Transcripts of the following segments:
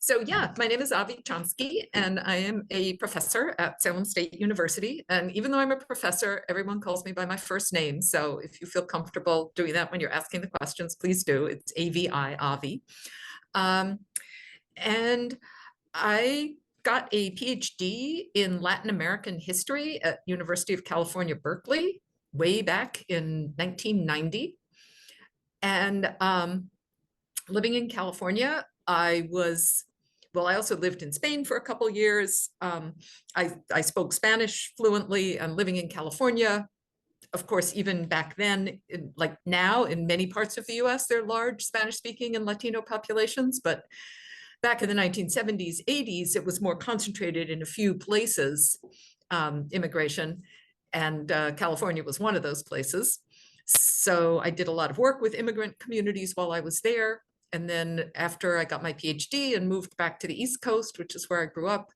So yeah, my name is Aviva Chomsky, and I am a professor at Salem State University. And even though I'm a professor, everyone calls me by my first name. So if you feel comfortable doing that when you're asking the questions, please do. It's A-V-I, Avi. And I got a PhD in Latin American history at University of California, Berkeley, way back in 1990. And living in California, I also lived in Spain for a couple years. I spoke Spanish fluently, and living in California, of course, even back then, like now in many parts of the US, there are large Spanish-speaking and Latino populations, but back in the 1970s, 80s, it was more concentrated in a few places, immigration, and California was one of those places. So I did a lot of work with immigrant communities while I was there. And then after I got my PhD and moved back to the East Coast, which is where I grew up,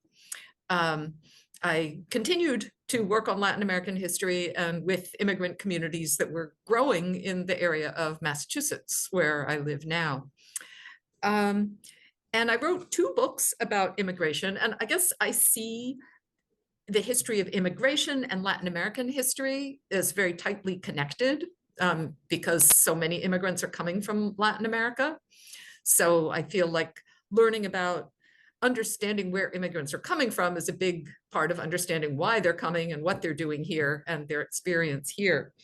I continued to work on Latin American history and with immigrant communities that were growing in the area of Massachusetts, where I live now. And I wrote 2 books about immigration, and I guess I see the history of immigration and Latin American history is very tightly connected because so many immigrants are coming from Latin America. So I feel like learning about understanding where immigrants are coming from is a big part of understanding why they're coming and what they're doing here and their experience here.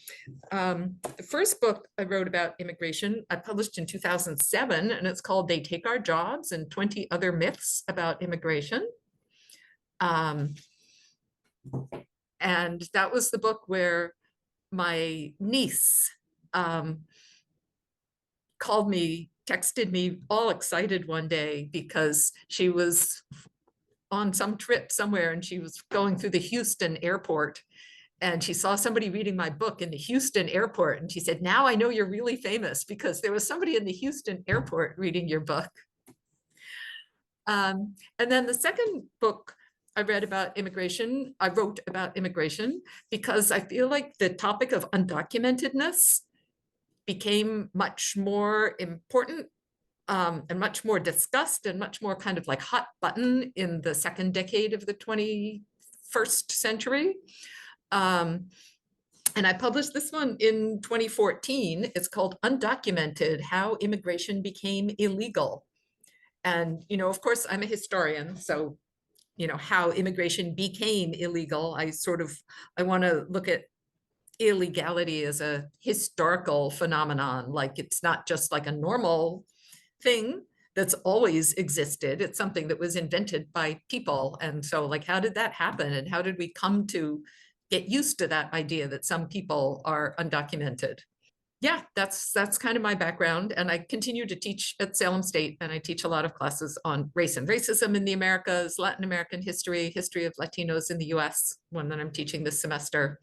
The first book I wrote about immigration, I published in 2007, and it's called They Take Our Jobs and 20 Other Myths About Immigration. And that was the book where my niece texted me all excited one day because she was on some trip somewhere and she was going through the Houston airport and she saw somebody reading my book in the Houston airport. And she said, now I know you're really famous because there was somebody in the Houston airport reading your book. And then the second book I wrote about immigration because I feel like the topic of undocumentedness became much more important and much more discussed and much more kind of like hot button in the second decade of the 21st century. And I published this one in 2014. It's called Undocumented: How Immigration Became Illegal. And, of course, I'm a historian, so, how immigration became illegal. I want to look at illegality as a historical phenomenon, like it's not just like a normal thing that's always existed. It's something that was invented by people. And so like, how did that happen? And how did we come to get used to that idea that some people are undocumented? Yeah, that's kind of my background. And I continue to teach at Salem State, and I teach a lot of classes on race and racism in the Americas, Latin American history, history of Latinos in the US, one that I'm teaching this semester.